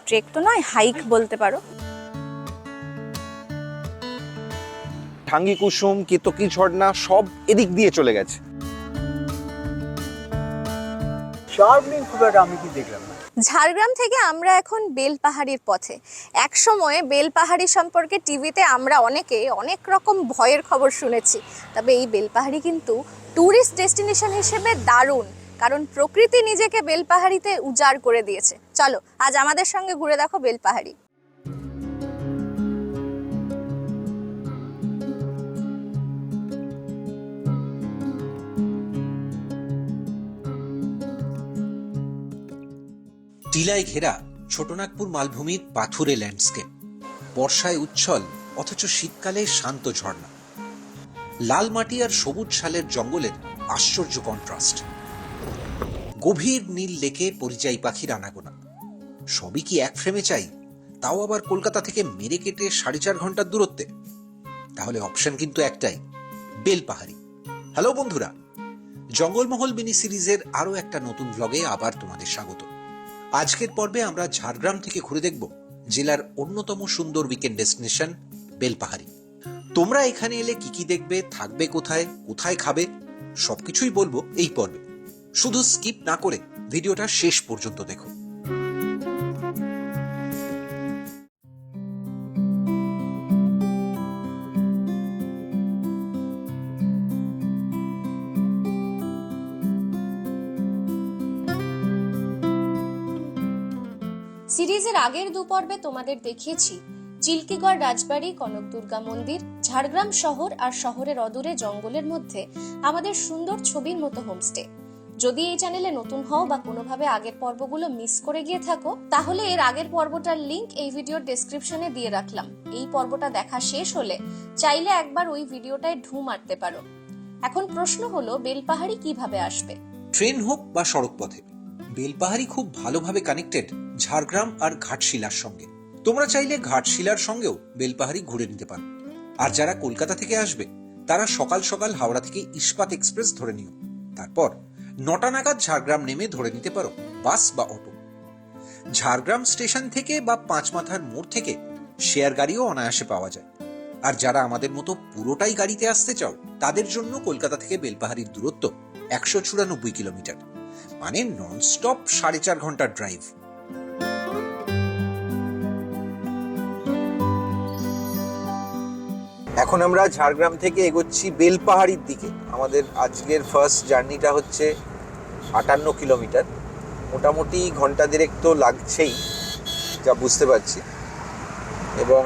Trek তো নয়, hike বলতে পারো। ঢাঙ্গি কুসুম, কেতকী ঝর্ণা সব এদিক দিয়ে চলে গেছে। আমি কি দেখলাম না। ঝাড়গ্রাম থেকে আমরা এখন বেলপাহাড়ির পথে। এক সময়ে বেলপাহাড়ি সম্পর্কে টিভিতে আমরা অনেকে অনেক রকম ভয়ের খবর শুনেছি, তবে এই বেলপাহাড়ি কিন্তু ট্যুরিস্ট ডেস্টিনেশন হিসেবে দারুণ, কারণ প্রকৃতি নিজেকে বেলপাহাড়িতে উজাড় করে দিয়েছে। চলো আজ আমাদের সঙ্গে ঘুরে দেখো বেলপাহাড়ি। টিলায় ঘেরা ছোটনাগপুর মালভূমির পাথুরে ল্যান্ডস্কেপ, বর্ষায় উচ্ছল অথচ শীতকালে শান্ত ঝর্ণা, লাল মাটি আর সবুজ শালের জঙ্গলের আশ্চর্য কন্ট্রাস্ট, গভীর নীল লেকে পরিযায়ী পাখির আনাগোনা, সবই কি এক ফ্রেমে চাই, তাও আবার কলকাতা থেকে মেরে কেটে 4.5 ঘন্টার দূরত্বে? তাহলে অপশন কিন্তু একটাই, বেলপাহাড়ি। হ্যালো বন্ধুরা, জঙ্গলমহল মিনি সিরিজের আরো একটা নতুন ব্লগে আবার তোমাদের স্বাগত। আজকের পর্বে আমরা ঝাড়গ্রাম থেকে ঘুরে দেখব জেলার অন্যতম সুন্দর উইকেন্ড ডেস্টিনেশন বেলপাহাড়ি। তোমরা এখানে এলে কি কি দেখবে, থাকবে কোথায়, কোথায় খাবে, সবকিছুই বলবো এই পর্বে। শুধু স্কিপ না করে ভিডিওটা শেষ পর্যন্ত দেখো। সিরিজের আগের দু পর্বে তোমাদের দেখিয়েছি চিল্কিগড় রাজবাড়ি, কনক দুর্গা মন্দির, ঝাড়গ্রাম শহর আর শহরের অদূরে জঙ্গলের মধ্যে আমাদের সুন্দর ছবির মতো হোমস্টে। যদি এই চ্যানেলে নতুন হও বা কোনোভাবে আগের পর্বগুলো মিস করে গিয়ে থাকো, তাহলে এর আগের পর্বটার লিংক এই ভিডিওর ডেসক্রিপশনে দিয়ে রাখলাম। এই পর্বটা দেখা শেষ হলে চাইলে একবার ওই ভিডিওটায় ঢু মারতে পারো। এখন প্রশ্ন হলো, বেলপাহাড়ি কিভাবে আসবে? ট্রেন হোক বা সড়ক পথে, বেলপাহাড়ি খুব ভালোভাবে কানেক্টেড ঝাড়গ্রাম আর ঘাটশিলার সঙ্গে। তোমরা চাইলে ঘাটশিলার সঙ্গেও বেলপাহাড়ি ঘুরে নিতে পারো। আর যারা কলকাতা থেকে আসবে তারা সকাল সকাল হাওড়া থেকে ইস্পাত এক্সপ্রেস ধরে নিও, তারপর 9টা নাগাদ ঝাড়গ্রাম নেমে ধরে নিতে পারো বাস বা অটো। ঝাড়গ্রাম স্টেশন থেকে বা পাঁচমাথার মোড় থেকে শেয়ার গাড়িও অনায়াসে পাওয়া যায়। আর যারা আমাদের মতো পুরোটাই গাড়িতে আসতে চাও, তাদের জন্য কলকাতা থেকে বেলপাহাড়ির দূরত্ব 194 কিলোমিটার, মানে ননস্টপ 4.5 ঘন্টার ড্রাইভ। এখন আমরা ঝাড়গ্রাম থেকে এগোচ্ছি বেলপাহাড়ির দিকে। আমাদের আজকের ফার্স্ট জার্নিটা হচ্ছে 58 কিলোমিটার, মোটামুটি ঘন্টা দেড়েক তো লাগছেই, যা বুঝতে পারছি। এবং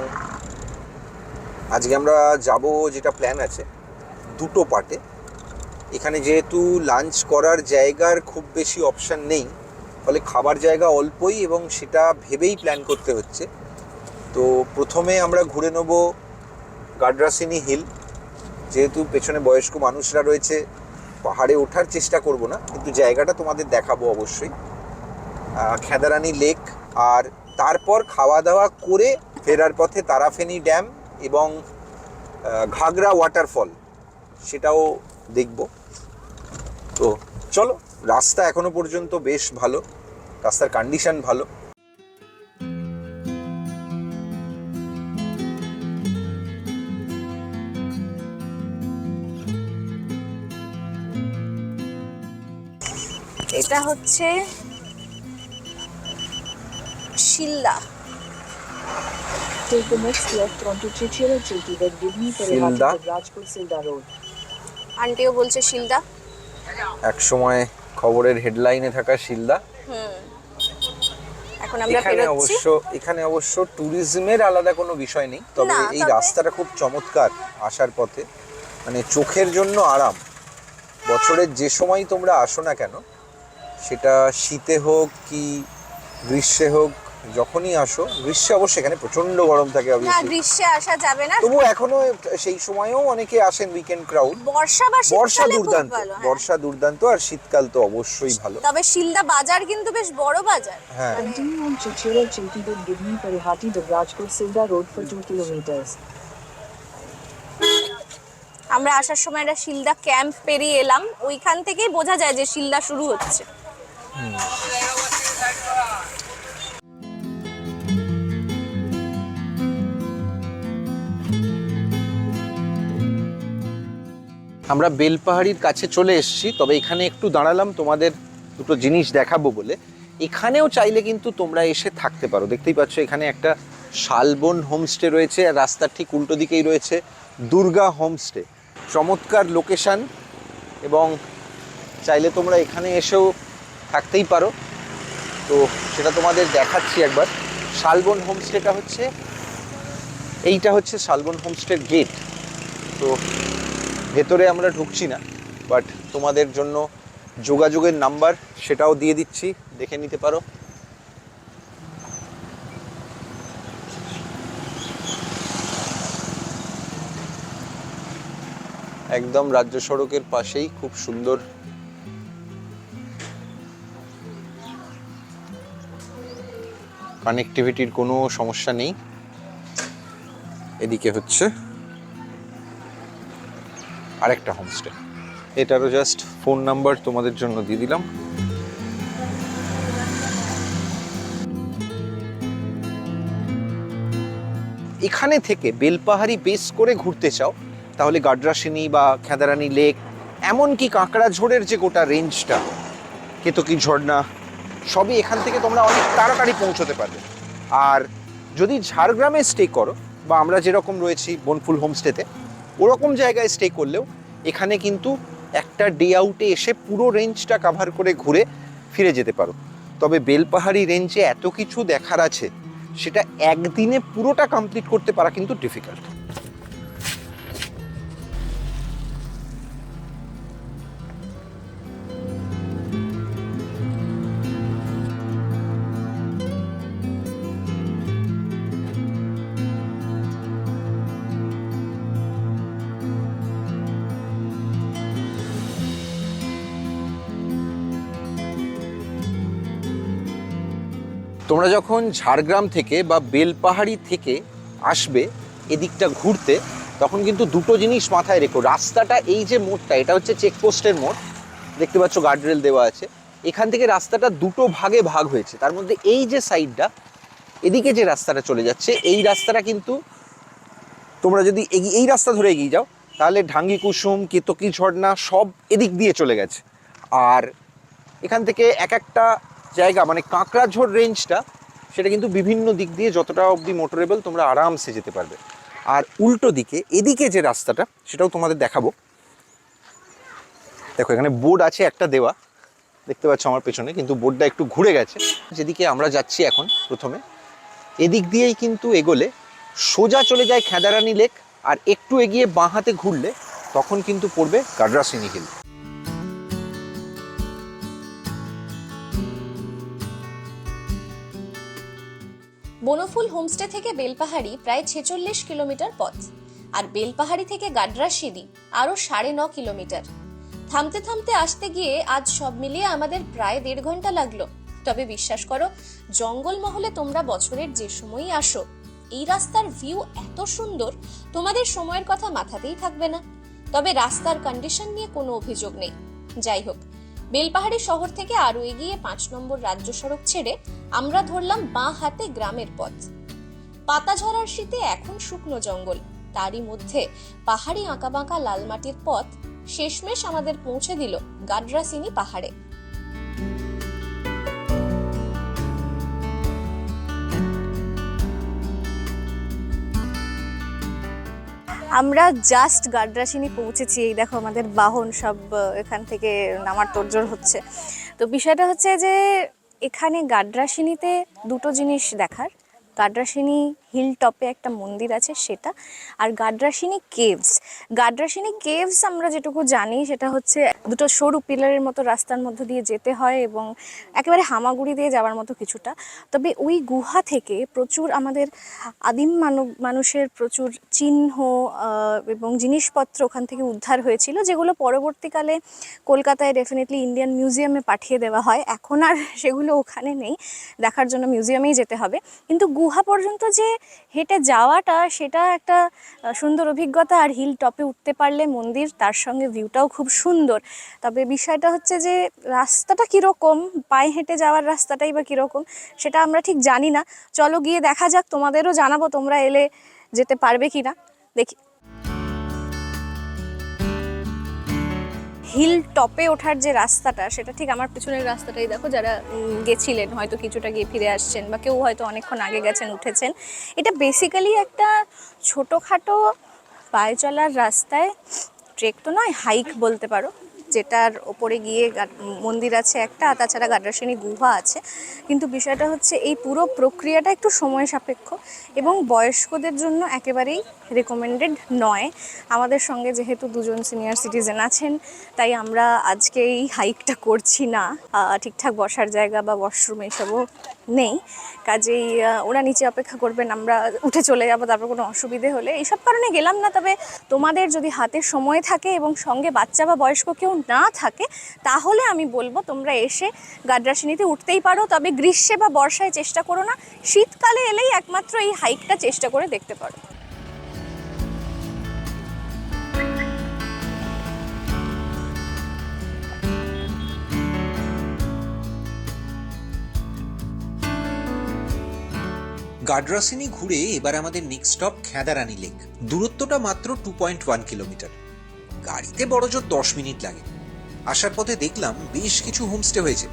আজকে আমরা যাব, যেটা প্ল্যান আছে, দুটো পার্টে। এখানে যেহেতু লাঞ্চ করার জায়গার খুব বেশি অপশান নেই, ফলে খাবার জায়গা অল্পই এবং সেটা ভেবেই প্ল্যান করতে হচ্ছে। তো প্রথমে আমরা ঘুরে নেব গাডরাসিনি হিল। যেহেতু পেছনে বয়স্ক মানুষরা রয়েছে, পাহাড়ে ওঠার চেষ্টা করব না, কিন্তু জায়গাটা তোমাদের দেখাবো অবশ্যই। খেদারানি লেক, আর তারপর খাওয়া দাওয়া করে ফেরার পথে তারাফেনি ড্যাম এবং ঘাগরা ওয়াটারফল, সেটাও দেখব। তো চলো, রাস্তা এখনো পর্যন্ত বেশ ভালো, রাস্তার কন্ডিশন ভালো। এটা হচ্ছে Shilda. Take the next left onto Chichira-Chilti, then Gidni Perihati to Rajpur Silda Road. আন্টিও বলছে শিলদা। এক সময় খবরের হেডলাইনে থাকা শিলদা। এখন আমরা বেরোচ্ছি। এখানে অবশ্য ট্যুরিজমের আলাদা কোনো বিষয় নেই, তবে এই রাস্তাটা খুব চমৎকার আসার পথে, মানে চোখের জন্য আরাম। বছরের যে সময় তোমরা আসো না কেন, সেটা শীতে হোক কি গ্রীষ্মে হোক, যখনই আসো, গ্রীষ্মে অবশ্য এখানে প্রচন্ড গরম থাকে, না গ্রীষ্মে আসা যাবে না, তবু এখনো সেই সময়েও অনেকে আসেন উইকেন্ড ক্রাউড। বর্ষা দুর্দান্ত, আর শীতকাল তো অবশ্যই ভালো। তবে শিলদা বাজার কিন্তু বেশ বড় বাজার। হ্যাঁ, Continue on Chichira-Chilti, then Gidni Perihati to Rajpur Silda Road for 2 kilometers. আমরা আসার সময় একটা শিলদা ক্যাম্প পেরিয়ে এলাম, ওইখান থেকেই বোঝা যায় যে শিলদা শুরু হচ্ছে। আমরা বেলপাহাড়ির কাছে চলে এসেছি, তবে এখানে একটু দাঁড়ালাম তোমাদের দুটো জিনিস দেখাবো বলে। এখানেও চাইলে কিন্তু তোমরা এসে থাকতে পারো। দেখতেই পাচ্ছ এখানে একটা শালবন হোমস্টে রয়েছে, আর রাস্তার ঠিক উল্টো দিকেই রয়েছে দুর্গা হোমস্টে। চমৎকার লোকেশন, এবং চাইলে তোমরা এখানে এসেও থাকতেই পারো। তো সেটা তোমাদের দেখাচ্ছি একবার। শালবন হোমস্টেটা হচ্ছে, এইটা হচ্ছে শালবন হোমস্টের গেট। তো ভেতরে আমরা ঢুকছি না, বাট তোমাদের জন্য যোগাযোগের নাম্বার সেটাও দিয়ে দিচ্ছি, দেখে নিতে পারো। একদম রাজ্য সড়কের পাশেই, খুব সুন্দর। কানেক্টিভিটির কোনো সমস্যা নেই। এদিকে হচ্ছে আরেকটা হোমস্টে, এটারও জাস্ট ফোন নাম্বার তোমাদের জন্য দিয়ে দিলাম। এখানে থেকে বেলপাহাড়ি বেস করে ঘুরতে চাও তাহলে গাড্রাসিনী বা খেদারানি লেক, এমনকি কাঁকড়াঝোড়ের যে গোটা রেঞ্জটা, কেতকী ঝর্ণা, সবই এখান থেকে তোমরা অনেক তাড়াতাড়ি পৌঁছতে পারবে। আর যদি ঝাড়গ্রামে স্টে করো, বা আমরা যেরকম রয়েছি বনফুল হোমস্টেতে, ওরকম জায়গায় স্টে করলেও এখানে কিন্তু একটা ডে আউটে এসে পুরো রেঞ্জটা কাভার করে ঘুরে ফিরে যেতে পারো। তবে বেলপাহাড়ি রেঞ্জে এত কিছু দেখার আছে, সেটা একদিনে পুরোটা কমপ্লিট করতে পারা কিন্তু ডিফিকাল্ট। তোমরা যখন ঝাড়গ্রাম থেকে বা বেলপাহাড়ি থেকে আসবে এদিকটা ঘুরতে, তখন কিন্তু দুটো জিনিস মাথায় রেখো। রাস্তাটা, এই যে মোড়টা, এটা হচ্ছে চেকপোস্টের মোড়, দেখতে পাচ্ছ গার্ডরেল দেওয়া আছে। এখান থেকে রাস্তাটা দুটো ভাগে ভাগ হয়েছে। তার মধ্যে এই যে সাইডটা, এদিকে যে রাস্তাটা চলে যাচ্ছে, এই রাস্তাটা কিন্তু তোমরা যদি এই রাস্তা ধরে এগিয়ে যাও, তাহলে ঢাঙ্গি কুসুম, কেতকী ঝর্ণা সব এদিক দিয়ে চলে গেছে। আর এখান থেকে এক একটা জায়গা, মানে কাঁকড়াঝোড় রেঞ্জটা, সেটা কিন্তু বিভিন্ন দিক দিয়ে যতটা অবধি মোটরেবল তোমরা আরামসে যেতে পারবে। আর উল্টো দিকে এদিকে যে রাস্তাটা, সেটাও তোমাদের দেখাবো। দেখো এখানে বোর্ড আছে একটা দেওয়া, দেখতে পাচ্ছ আমার পেছনে, কিন্তু বোর্ডটা একটু ঘুরে গেছে। যেদিকে আমরা যাচ্ছি এখন প্রথমে, এদিক দিয়েই কিন্তু এগোলে সোজা চলে যায় খেদারানি লেক, আর একটু এগিয়ে বাঁ হাতে ঘুরলে তখন কিন্তু পড়বে গাড্রাসিনী হিল। বনফুল হোমস্টে থেকে বেলপাহাড়ি প্রায় 46 কিলোমিটার পথ, আর বেলপাহাড়ি থেকে গাড্রাসিনী আরো 9.5 কিলোমিটার। থামতে থামতে আসতে গিয়ে আজ সব মিলিয়ে আমাদের প্রায় 1.5 ঘন্টা লাগলো। তবে বিশ্বাস করো, জঙ্গলমহলে তোমরা বছরের যে সময়ই আসো, এই রাস্তার ভিউ এত সুন্দর, তোমাদের সময়ের কথা মাথাতেই থাকবে না। তবে রাস্তার কন্ডিশন নিয়ে কোনো অভিযোগ নেই। যাই হোক, বেলপাহাড়ি শহর থেকে আরো এগিয়ে 5 নম্বর রাজ্য সড়ক ছেড়ে আমরা ধরলাম বাঁ হাতে গ্রামের পথ। পাতাঝরার শীতে এখন শুকনো জঙ্গল, তারই মধ্যে পাহাড়ি আঁকাবাঁকা লাল মাটির পথ শেষমেশ আমাদের পৌঁছে দিল গাড্রাসিনী পাহাড়ে। আমরা জাস্ট গাড্রাসিনী পৌঁছেছি। এই দেখো আমাদের বাহন সব এখান থেকে নামার তোড়জোড় হচ্ছে। তো বিষয়টা হচ্ছে যে এখানে গাড্রাসিনীতে দুটো জিনিস দেখার। গাড্রাসিনী হিল টপে একটা মন্দির আছে সেটা, আর গাড্রাসিনী কেভস। গাড্রাসিনী কেভস আমরা যেটুকু জানি সেটা হচ্ছে দুটো সরু পিলারের মতো রাস্তার মধ্যে দিয়ে যেতে হয় এবং একেবারে হামাগুড়ি দিয়ে যাওয়ার মতো কিছুটা। তবে ওই গুহা থেকে প্রচুর আমাদের আদিম মানুষের প্রচুর চিহ্ন এবং জিনিসপত্র ওখান থেকে উদ্ধার হয়েছিল, যেগুলো পরবর্তীকালে কলকাতায় ডেফিনেটলি ইন্ডিয়ান মিউজিয়ামে পাঠিয়ে দেওয়া হয়। এখন আর সেগুলো ওখানে নেই, দেখার জন্য মিউজিয়ামেই যেতে হবে। কিন্তু গুহা পর্যন্ত যে হেঁটে যাওয়াটা, সেটা একটা সুন্দর অভিজ্ঞতা। আর হিল টপে উঠতে পারলে মন্দির, তার সঙ্গে ভিউটাও খুব সুন্দর। তবে বিষয়টা হচ্ছে যে রাস্তাটা কীরকম, পায়ে হেঁটে যাওয়ার রাস্তাটাই বা কীরকম, সেটা আমরা ঠিক জানি না। চলো গিয়ে দেখা যাক, তোমাদেরও জানাবো তোমরা এলে যেতে পারবে কি না, দেখি। হিল টপে ওঠার যে রাস্তাটা, সেটা ঠিক আমার পেছনের রাস্তাটাই দেখো। যারা গেছিলেন হয়তো কিছুটা গিয়ে ফিরে আসছেন, বা কেউ হয়তো অনেকক্ষণ আগে গেছেন উঠেছেন। এটা বেসিক্যালি একটা ছোটোখাটো পায়ে চলার রাস্তায়, ট্রেক তো নয়, হাইক বলতে পারো, যেটার ওপরে গিয়ে মন্দির আছে একটা, আর তাছাড়া গাড্রাসিনী গুহা আছে। কিন্তু বিষয়টা হচ্ছে এই পুরো প্রক্রিয়াটা একটু সময় সাপেক্ষ এবং বয়স্কদের জন্য একেবারেই রেকমেন্ডেড নয়। আমাদের সঙ্গে যেহেতু দুজন সিনিয়র সিটিজেন আছেন, তাই আমরা আজকে এই হাইকটা করছি না। ঠিকঠাক বসার জায়গা বা ওয়াশরুম এসবও নেই, কাজেই ওরা নিচে অপেক্ষা করবেন, আমরা উঠে চলে যাবো তারপর কোনো অসুবিধে হলে। এইসব কারণে গেলাম না। তবে তোমাদের যদি হাতে সময় থাকে এবং সঙ্গে বাচ্চা বা বয়স্ক কেউ না থাকে, তাহলে আমি বলবো তোমরা এসে গাড্রাসিনীতে উঠতেই পারো। তবে গ্রীষ্মে বা বর্ষায় চেষ্টা করো না, শীতকালে এলেই একমাত্র এই হাইকটা চেষ্টা করে দেখতে পারো। গাড্রাসিনী ঘুরে এবার আমাদের নেক্সট স্টপ খেদারানী লেক। দূরত্বটা মাত্র 2.1 কিলোমিটার। গাড়িতে বড়জোর 10 মিনিট লাগে। আসার পথে দেখলাম বেশ কিছু হোমস্টে হয়েছে।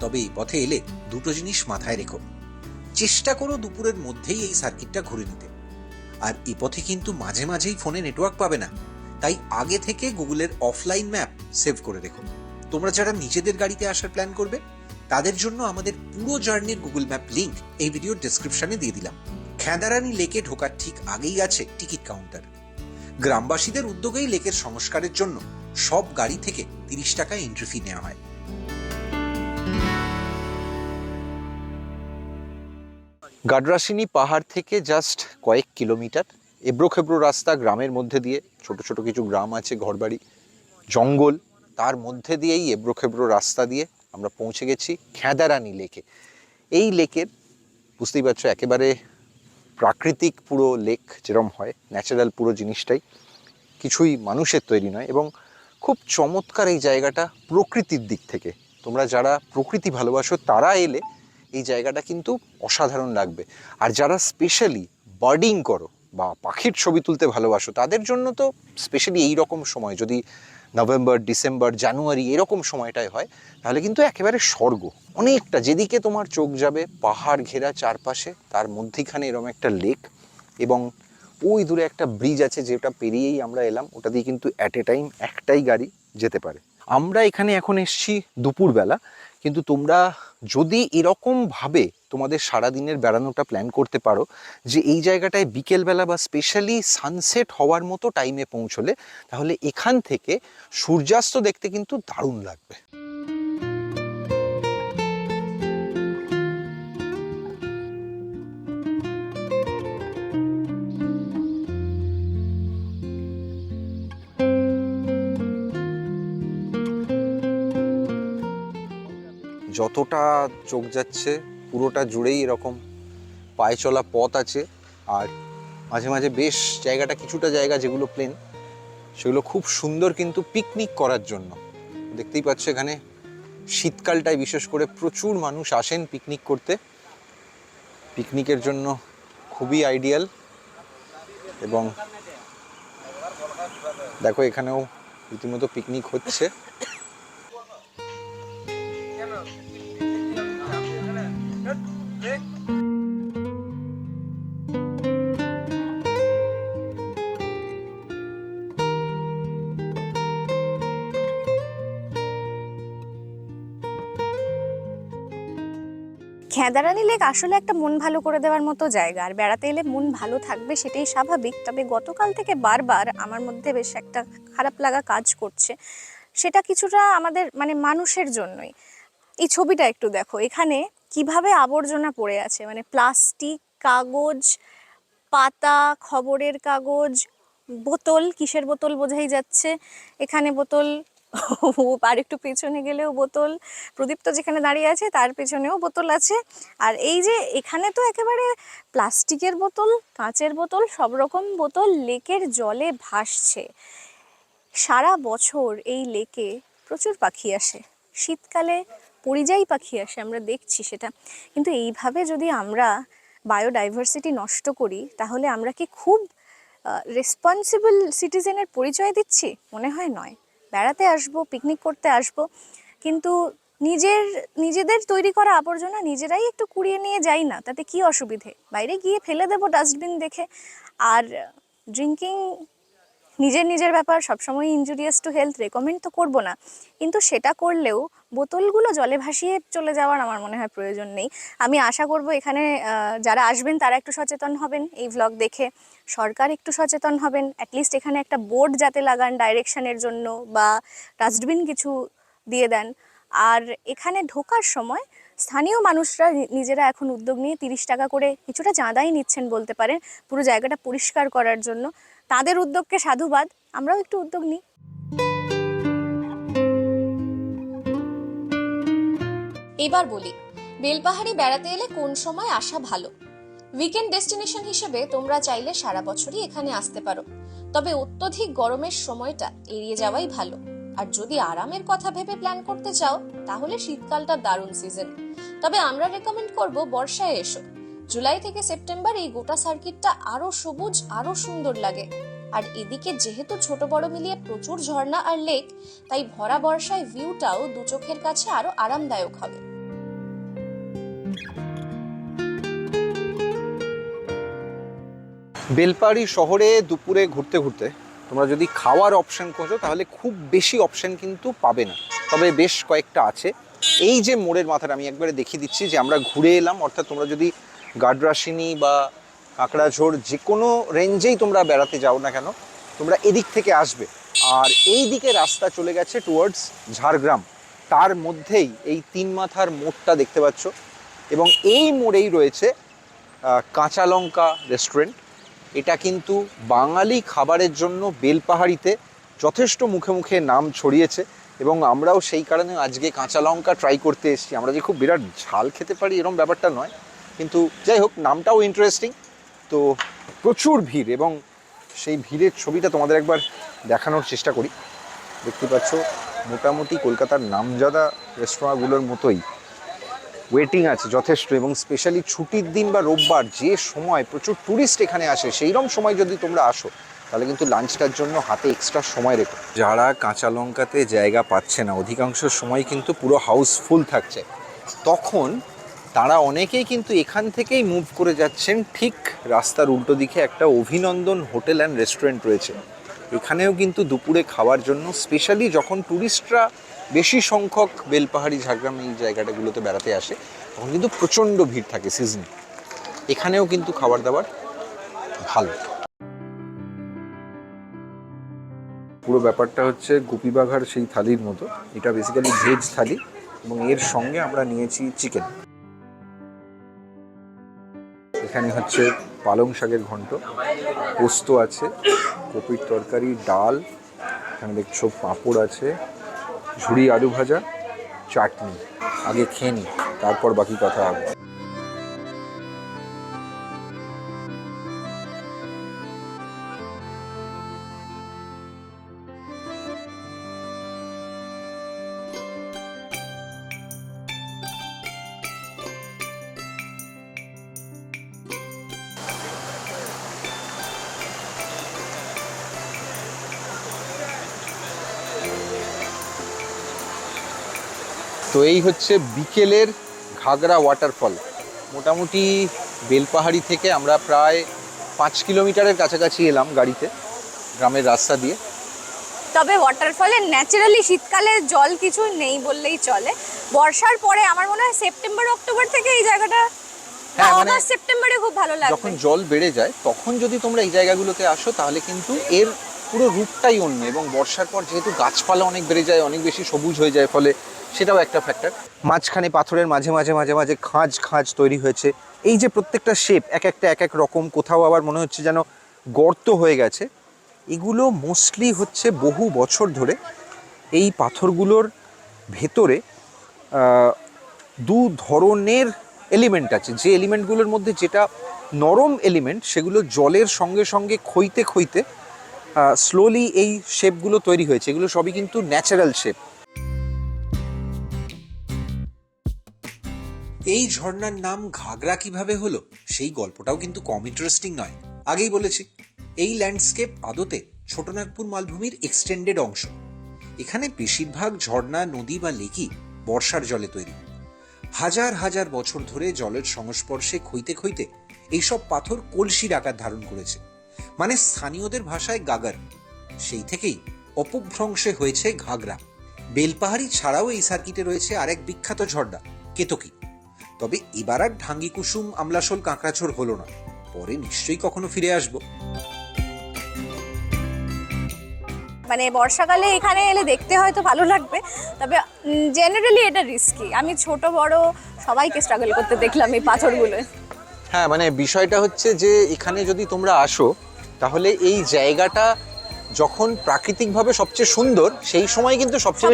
তবে এই পথে এলে দুটো জিনিস মাথায় রেখো। চেষ্টা করো দুপুরের মধ্যেই এই সার্কিটটা ঘুরে নিতে। আর এই পথে কিন্তু মাঝে মাঝেই ফোনে নেটওয়ার্ক পাবে না, তাই আগে থেকে গুগলের অফলাইন ম্যাপ সেভ করে রেখো। তোমরা যারা নিজেদের গাড়িতে আসার প্ল্যান করবে, তাদের জন্য আমাদের পুরো জার্নির গুগল ম্যাপ লিংক এই ভিডিওর ডেসক্রিপশনে দিয়ে দিলাম। খেদারানী লেকে ঢোকার ঠিক আগেই আছে টিকিট কাউন্টার। গ্রামবাসীদের উদ্যোগেই লেকের সংস্কারের জন্য সব গাড়ি থেকে 30 টাকা এন্ট্রি ফি নেওয়া হয়। গাড্রাসিনী পাহাড় থেকে জাস্ট কয়েক কিলোমিটার এবড়ো খেবড়ো রাস্তা, গ্রামের মধ্যে দিয়ে, ছোট ছোট কিছু গ্রাম আছে, ঘরবাড়ি, জঙ্গল, তার মধ্যে দিয়েই এবড়ো খেবড়ো রাস্তা দিয়ে আমরা পৌঁছে গেছি খেদারানী লেকে। এই লেকের বুঝতেই পারছো একেবারে প্রাকৃতিক পুরো লেক, যেরকম হয় ন্যাচারাল পুরো জিনিসটাই, কিছুই মানুষের তৈরি নয়। এবং খুব চমৎকার এই জায়গাটা প্রকৃতির দিক থেকে। তোমরা যারা প্রকৃতি ভালোবাসো তারা এলে এই জায়গাটা কিন্তু অসাধারণ লাগবে। আর যারা স্পেশালি বার্ডিং করো বা পাখির ছবি তুলতে ভালোবাসো, তাদের জন্য তো স্পেশালি এই রকম সময়, যদি নভেম্বর, ডিসেম্বর, জানুয়ারি এরকম সময়টায় হয়, তাহলে কিন্তু একেবারে স্বর্গ। অনেকটা যেদিকে তোমার চোখ যাবে পাহাড় ঘেরা চারপাশে, তার মধ্যিখানে এরকম একটা লেক, এবং ওই দূরে একটা ব্রিজ আছে যেটা পেরিয়েই আমরা এলাম। ওটা দিয়ে কিন্তু অ্যাট এ টাইম একটাই গাড়ি যেতে পারে। আমরা এখানে এখন এসছি দুপুরবেলা, কিন্তু তোমরা যদি এরকমভাবে তোমাদের সারাদিনের বেড়ানোটা প্ল্যান করতে পারো যে এই জায়গাটায় বিকেলবেলা বা স্পেশালি সানসেট হওয়ার মতো টাইমে পৌঁছলে, তাহলে এখান থেকে সূর্যাস্ত দেখতে কিন্তু দারুণ লাগবে। যতটা চোখ যাচ্ছে পুরোটা জুড়েই এরকম পায়ে চলা পথ আছে। আর মাঝে মাঝে বেশ জায়গাটা, কিছুটা জায়গা যেগুলো প্লেন, সেগুলো খুব সুন্দর কিন্তু পিকনিক করার জন্য। দেখতেই পাচ্ছ এখানে শীতকালটায় বিশেষ করে প্রচুর মানুষ আসেন পিকনিক করতে। পিকনিকের জন্য খুবই আইডিয়াল। এবং দেখো এখানেও রীতিমতো পিকনিক হচ্ছে। খেদারানী লেক আসলে একটা মন ভালো করে দেওয়ার মতো জায়গা, আর বেড়াতে এলে মন ভালো থাকবে সেটাই স্বাভাবিক। তবে গতকাল থেকে বারবার আমার মধ্যে বেশ একটা খারাপ লাগা কাজ করছে। সেটা কিছুটা আমাদের মানে মানুষের জন্যই। এই ছবিটা একটু দেখো, এখানে কিভাবে আবর্জনা পড়ে আছে, মানে প্লাস্টিক, কাগজ, পাতা, খবরের কাগজ, বোতল, কিসের বোতল বোঝাই যাচ্ছে, এখানে বোতল, আর একটু পেছনে গেলেও বোতল, প্রদীপ্ত যেখানে দাঁড়িয়ে আছে তার পেছনেও বোতল আছে। আর এই যে এখানে তো একেবারে প্লাস্টিকের বোতল, কাঁচের বোতল, সব রকম বোতল লেকের জলে ভাসছে। সারা বছর এই লেকে প্রচুর পাখি আসে, শীতকালে পরিযায়ী পাখি আসে, আমরা দেখছি সেটা। কিন্তু এইভাবে যদি আমরা বায়োডাইভার্সিটি নষ্ট করি, তাহলে আমরা কি খুব রেসপন্সিবল সিটিজেনের পরিচয় দিচ্ছি? মনে হয় নয়। বেড়াতে আসবো, পিকনিক করতে আসবো, কিন্তু নিজেদের তৈরি করা আবর্জনা নিজেরাই একটু কুড়িয়ে নিয়ে যাই না, তাতে কি অসুবিধে? বাইরে গিয়ে ফেলে দেবো ডাস্টবিন দেখে। আর ড্রিঙ্কিং নিজের ব্যাপার, সবসময় ইনজুরিয়াস টু হেলথ রেকমেন্ড তো করবো না, কিন্তু সেটা করলেও বোতলগুলো জলে ভাসিয়ে চলে যাওয়ার আমার মনে হয় প্রয়োজন নেই। আমি আশা করব এখানে যারা আসবেন তারা একটু সচেতন হবেন এই ভ্লগ দেখে, সরকার একটু সচেতন হবেন, অ্যাটলিস্ট এখানে একটা বোর্ড যাতে লাগান ডাইরেকশনের জন্য, বা ডাস্টবিন কিছু দিয়ে দেন। আর এখানে ঢোকার সময় স্থানীয় মানুষরা নিজেরা এখন উদ্যোগ নিয়ে 30 টাকা করে কিছুটা চাঁদাই নিচ্ছেন বলতে পারেন, পুরো জায়গাটা পরিষ্কার করার জন্য। তাদের উদ্যোগকে সাধুবাদ, আমরাও একটু উদ্যোগ নিই। এবার বলি, বেলপাহাড়ি বেড়াতে এলে কোন সময় আসা ভালো? উইকেন্ড ডেস্টিনেশন হিসেবে তোমরা চাইলে সারা বছরই এখানে আসতে পারো, তবে অত্যধিক গরমের সময়টা এড়িয়ে যাওয়াই ভালো। আর যদি আরামের কথা ভেবে প্ল্যান করতে চাও তাহলে শীতকালটা দারুণ সিজন, তবে আমরা রেকমেন্ড করব বর্ষায় এসো। জুলাই থেকে সেপ্টেম্বর এই গোটা সার্কিটটা আরো সবুজ, আরো সুন্দর লাগে। আর এদিকে যেহেতু ছোট বড় মিলিয়ে প্রচুর ঝর্ণা আর লেক, তাই ভরা বর্ষায় ভিউটাও দু চোখের কাছে আরো আরামদায়ক হবে। বেলপাহাড়ি শহরে দুপুরে ঘুরতে ঘুরতে তোমরা যদি খাওয়ার অপশন খোঁজো তাহলে খুব বেশি অপশন কিন্তু পাবে না, তবে বেশ কয়েকটা আছে। এই যে মোড়ের মাথাটা আমি একবারে দেখিয়ে দিচ্ছি যে আমরা ঘুরে এলাম, অর্থাৎ তোমরা যদি গাডরাশিনি বা কাঁকড়াঝোড় যে কোনো রেঞ্জেই তোমরা বেড়াতে যাও না কেন, তোমরা এদিক থেকে আসবে। আর এই দিকে রাস্তা চলে গেছে টুয়ার্ডস ঝাড়গ্রাম, তার মধ্যেই এই 3 মাথার মোড়টা দেখতে পাচ্ছ, এবং এই মোড়েই রয়েছে কাঁচা লঙ্কা রেস্টুরেন্ট। এটা কিন্তু বাঙালি খাবারের জন্য বেলপাহাড়িতে যথেষ্ট মুখে মুখে নাম ছড়িয়েছে, এবং আমরাও সেই কারণে আজকে কাঁচা লঙ্কা ট্রাই করতে এসেছি। আমরা যে খুব বিরাট ঝাল খেতে পারি এরকম ব্যাপারটা নয়, কিন্তু যাই হোক নামটাও ইন্টারেস্টিং। তো প্রচুর ভিড়, এবং সেই ভিড়ের ছবিটা তোমাদের একবার দেখানোর চেষ্টা করি। দেখতে পাচ্ছ মোটামুটি কলকাতার নামজাদা রেস্তোরাঁগুলোর মতোই ওয়েটিং আছে যথেষ্ট, এবং স্পেশালি ছুটির দিন বা রোববার যে সময় প্রচুর ট্যুরিস্ট এখানে আসে, সেইরকম সময় যদি তোমরা আসো তাহলে কিন্তু লাঞ্চটার জন্য হাতে এক্সট্রা সময় রেখো। যারা কাঁচা লঙ্কাতে জায়গা পাচ্ছে না, অধিকাংশ সময় কিন্তু পুরো হাউসফুল থাকছে, তখন তারা অনেকেই কিন্তু এখান থেকেই মুভ করে যাচ্ছেন। ঠিক রাস্তার উল্টো দিকে একটা অভিনন্দন হোটেল অ্যান্ড রেস্টুরেন্ট রয়েছে, এখানেও কিন্তু দুপুরে খাওয়ার জন্য স্পেশালি যখন ট্যুরিস্টরা বেশি সংখ্যক বেলপাহাড়ি ঝাড়গ্রাম এই জায়গাটাগুলোতে বেড়াতে আসে তখন কিন্তু প্রচণ্ড ভিড় থাকে সিজনে। এখানেও কিন্তু খাবার দাবার ভালো। পুরো ব্যাপারটা হচ্ছে গোপীবাঘার সেই থালির মতো, এটা বেসিক্যালি ভেজ থালি, এবং এর সঙ্গে আমরা নিয়েছি চিকেন। এখানে হচ্ছে পালং শাকের ঘন্ট, পোস্ত আছে, কপির তরকারি, ডাল, এখানে দেখছো পাঁপড় আছে, ঝুড়ি আলু ভাজা, চাটনি। আগে খেয়ে নিই, তারপর বাকি কথা হবে। তো এই হচ্ছে বিকেলের ঘাগরা ওয়াটারফল। মোটামুটি বেলপাহাড়ি থেকে আমরা প্রায় 5 কিলোমিটারের কাছাকাছি এলাম গাড়িতে, গ্রামের রাস্তা দিয়ে। তবে ওয়াটারফলে ন্যাচারালি শীতকালে জল কিছু নেই বললেই চলে। বর্ষার পরে আমার মনে হয় সেপ্টেম্বর অক্টোবর থেকে এই জায়গাটা, অগাস্ট সেপ্টেম্বরে খুব ভালো লাগবে। যখন জল বেড়ে যায় তখন যদি তোমরা এই জায়গাগুলোতে আসো তাহলে কিন্তু এর পুরো রূপটাই অন্য, এবং বর্ষার পর যেহেতু গাছপালা অনেক বেড়ে যায়, অনেক বেশি সবুজ হয়ে যায়, ফলে সেটাও একটা ফ্যাক্টর। মাঝখানে পাথরের মাঝে মাঝে মাঝে মাঝে খাঁজ খাঁজ তৈরি হয়েছে। এই যে প্রত্যেকটা শেপ এক একটা এক এক রকম, কোথাও আবার মনে হচ্ছে যেন গর্ত হয়ে গেছে। এগুলো মোস্টলি হচ্ছে বহু বছর ধরে এই পাথরগুলোর ভেতরে দু ধরনের এলিমেন্ট আছে। যে এলিমেন্টগুলোর মধ্যে যেটা নরম এলিমেন্ট, সেগুলো জলের সঙ্গে সঙ্গে ক্ষইতে ক্ষইতে স্লোলি এই শেপগুলো তৈরি হয়েছে। এগুলো সবই কিন্তু ন্যাচারাল শেপ। এই ঝর্ণার নাম ঘাগরা কিভাবে হলো সেই গল্পটাও কিন্তু কম ইন্টারেস্টিং নয়। আগেই বলেছি, এই ল্যান্ডস্কেপ আদতে ছোটনাগপুর মালভূমির এক্সটেন্ডেড অংশ। এখানে বেশিরভাগ ঝর্ণা, নদী বা লেকই বর্ষার জলে তৈরি। হাজার হাজার বছর ধরে জলের সংস্পর্শে ক্ষইতে ক্ষইতে এইসব পাথর কলসির আকার ধারণ করেছে, মানে স্থানীয়দের ভাষায় গাগার। সেই থেকেই অপভ্রংশে হয়েছে ঘাগরা। বেলপাহাড়ি ছাড়াও এই সার্কিটে রয়েছে আরেক বিখ্যাত ঝর্ণা, কেতকী। তবে এবার আর ঢাঙ্গি কুসুম, আমলাশোল, কাঁকড়াছোড় হলো না, পরে নিশ্চয়ই কখনো ফিরে আসবো। মানে বর্ষাকালে এখানে এলে দেখতে হয়তো ভালো লাগবে, তবে জেনারেলি এটা রিস্কি। আমি ছোট বড় সবাইকে স্ট্রাগল করতে দেখলাম এই পাথরগুলোয়। হ্যাঁ, মানে বিষয়টা হচ্ছে যে এখানে যদি তোমরা আসো তাহলে এই জায়গাটা যখন প্রাকৃতিকভাবে সবচেয়ে সুন্দর সেই সময় কিন্তু সবচেয়ে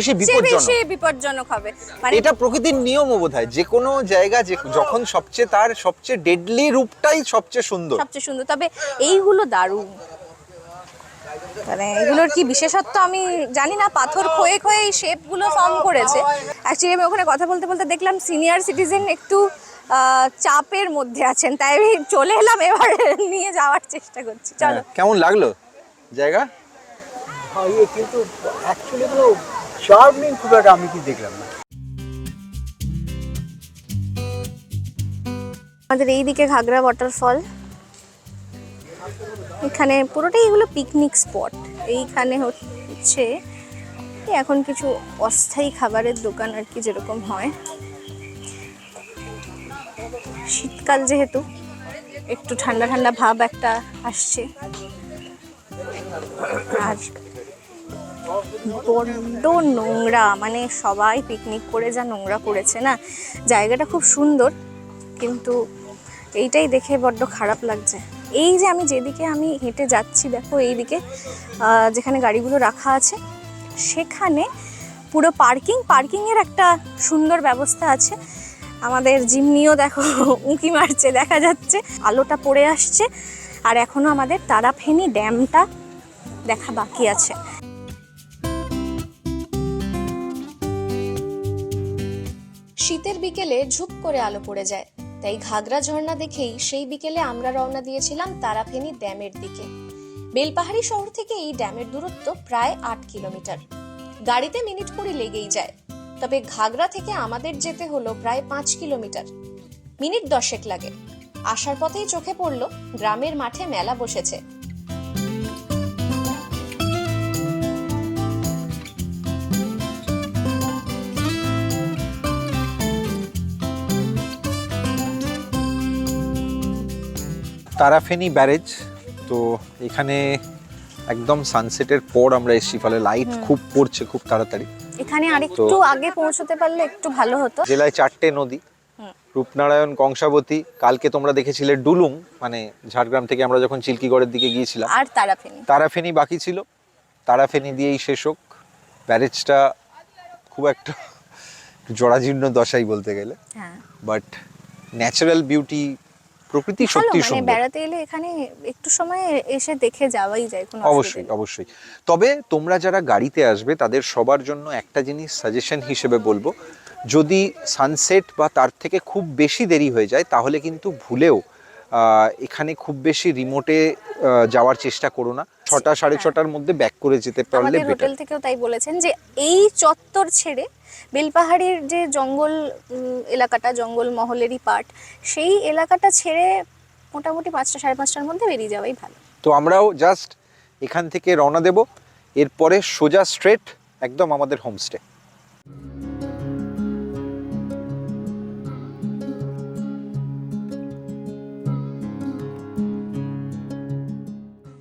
বেশি বিপজ্জনক হবে। মানে এটা প্রকৃতির নিয়মও বোধহয়, যে কোনো জায়গা যখন সবচেয়ে ডেডলি রূপটাই সবচেয়ে সুন্দর। তবে এইগুলো দারুণ, মানে এগুলোর কি বিশেষত্ব আমি জানি না। পাথর ক্ষয়ে ক্ষয়ে এই শেপগুলো ফর্ম করেছে। অ্যাকচুয়ালি আমি ওখানে কথা বলতে বলতে দেখলাম সিনিয়র সিটিজেন একটু চাপের মধ্যে আছেন, তাই আমি চলে এলাম, এবার নিয়ে যাওয়ার চেষ্টা করছি। চলো। কেমন লাগলো জায়গা? হ্যাঁ, কিন্তু অ্যাকচুয়ালি কোনো চার্ম নেই খুব একটা, আমি কি দেখলাম না। আমাদের এইদিকে ঘাগরা ওয়াটারফল, এখানে পুরোটাই এগুলো পিকনিক স্পট। এইখানে হচ্ছে এখন কিছু অস্থায়ী খাবারের দোকান আর কি, যেরকম হয়। শীতকাল যেহেতু একটু ঠান্ডা ঠান্ডা ভাব একটা আসছে। আর বড্ড নোংরা, মানে সবাই পিকনিক করে যা নোংরা করেছে না। জায়গাটা খুব সুন্দর, কিন্তু এইটাই দেখে বড্ড খারাপ লাগছে। এই যে আমি যেদিকে আমি হেঁটে যাচ্ছি, দেখো এইদিকে যেখানে গাড়িগুলো রাখা আছে সেখানে পুরো পার্কিংয়ের একটা সুন্দর ব্যবস্থা আছে। আমাদের জিমনিও দেখো উঁকি মারছে, দেখা যাচ্ছে আলোটা পড়ে আসছে। আর এখনো আমাদের তারাফেনী ড্যামটা দেখা বাকি আছে। শীতের বিকেলে ঝুপ করে আলো পড়ে যায়, তাই ঘাগরা ঝর্ণা দেখেই সেই বিকেলে আমরা রওনা দিয়েছিলাম তারাফেনী ড্যামের দিকে। বেলপাহাড়ি শহর থেকে এই ড্যামের দূরত্ব প্রায় 8 কিলোমিটার। গাড়িতে মিনিট 20 লেগেই যায়, তবে ঘাগরা থেকে আমাদের যেতে হলো প্রায় 5 কিলোমিটার, মিনিট 10 লাগে। আসার পথেই চোখে পড়ল গ্রামের মাঠে মেলা বসেছে। তারাফেনী ব্যারেজ। তো এখানে একদম সানসেটের পর আমরা এসেছি, ফলে লাইট খুব পড়ছে খুব তাড়াতাড়ি। এখানে আরেকটু আগে পৌঁছতে পারলে একটু ভালো হতো। জেলায় 4টে নদী, রূপনারায়ণ, কংসাবতী, কালকে তোমরা দেখেছিলে ডুলুং, মানে ঝাড়গ্রাম থেকে আমরা যখন চিল্কিগড়ের দিকে গিয়েছিলাম, আর তারাফেনী বাকি ছিল। তারাফেনী দিয়েই শেষ হোক। ব্যারেজটা খুব একটা জরাজীর্ণ দশাই বলতে গেলে, বাট ন্যাচারাল বিউটি, প্রকৃতি সত্যি মানে সুন্দর। বেড়াতে এলে এখানে একটু সময় এসে দেখে যাওয়াই যায়, কোনো অবশ্যই। তবে তোমরা যারা গাড়িতে আসবে তাদের সবার জন্য একটা জিনিস সাজেশন হিসেবে বলবো, যদি সানসেট বা তার থেকে খুব বেশি দেরি হয়ে যায় তাহলে কিন্তু ভুলেও এখানে খুব বেশি রিমোটে যাওয়ার চেষ্টা করো না। 6টা 6:30টার মধ্যে ব্যাক করে যেতে পারলে বেটার। হোটেল থেকেও তাই বলেছেন যে এই চত্বর ছেড়ে বেলপাহাড়ির যে জঙ্গল এলাকাটা, জঙ্গল মহলেরই পার্ট, সেই এলাকাটা ছেড়ে মোটামুটি 5টা 5:30টার মধ্যে বেরিয়ে যাওয়াই ভালো। তো আমরাও জাস্ট এখান থেকে রওনা দেব, এরপরে সোজা স্ট্রেট একদম আমাদের হোমস্টে।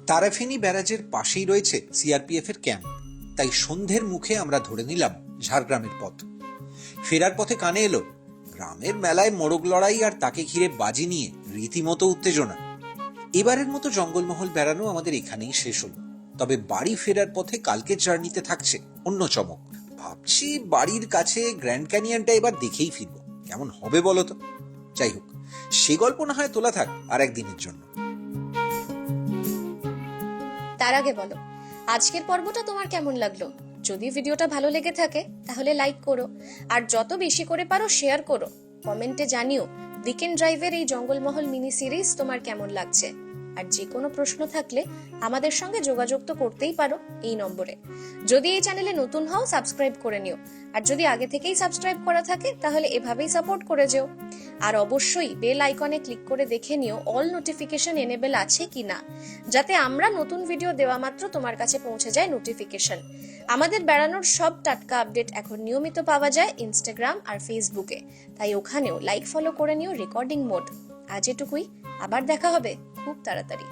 তারাফেনী ব্যারাজের পাশেই রয়েছে সিআরপিএফ এর ক্যাম্প, তাই সন্ধ্যের মুখে আমরা ধরে নিলাম ঝাড়গ্রামের পথ। ফেরার পথে কানে এলো গ্রামের মেলায় মোরগ লড়াই আর তাকে ঘিরে বাজি নিয়ে রীতিমতো উত্তেজনা। এবারের মতো জঙ্গলমহল বেড়ানো আমাদের এখানেই শেষ হলো, তবে বাড়ি ফেরার পথে কালকের জার্নিতে থাকছে অন্য চমক। ভাবছি বাড়ির কাছে গ্র্যান্ড ক্যানিয়নটা এবার দেখেই ফিরবো, কেমন হবে বলো তো। যাই হোক, সে গল্প না হয় তোলা থাক আর একদিনের জন্য। তার আগে বলো, আজকের পর্বটা তোমার কেমন লাগলো? যদি ভিডিওটা ভালো লেগে থাকে তাহলে লাইক করো, আর যত বেশি করে পারো শেয়ার করো। কমেন্টে জানিও উইকেন্ড ড্রাইভের এই জঙ্গলমহল মিনি সিরিজ তোমার কেমন লাগছে। আর যে কোনো প্রশ্ন থাকলে আমাদের সঙ্গে যোগাযোগ তো করতেই পারো এই নম্বরে। যদি এই চ্যানেলে নতুন হও সাবস্ক্রাইব করে নিও, আর যদি আগে থেকেই সাবস্ক্রাইব করা থাকে তাহলে এভাবেই সাপোর্ট করে যেও। আর অবশ্যই বেল আইকনে ক্লিক করে দেখে নিও অল নোটিফিকেশন এনেবল আছে কিনা, যাতে আমরা নতুন ভিডিও দেওয়া মাত্র তোমার কাছে পৌঁছে যায় নোটিফিকেশন। আমাদের বেড়ানোর সব টাটকা আপডেট এখন নিয়মিত পাওয়া যায় ইনস্টাগ্রাম আর ফেসবুকে, তাই ওখানেও লাইক ফলো করে নিও রেকর্ডিং মোড। আজ এটুকুই, আবার দেখা হবে খুব তাড়াতাড়ি।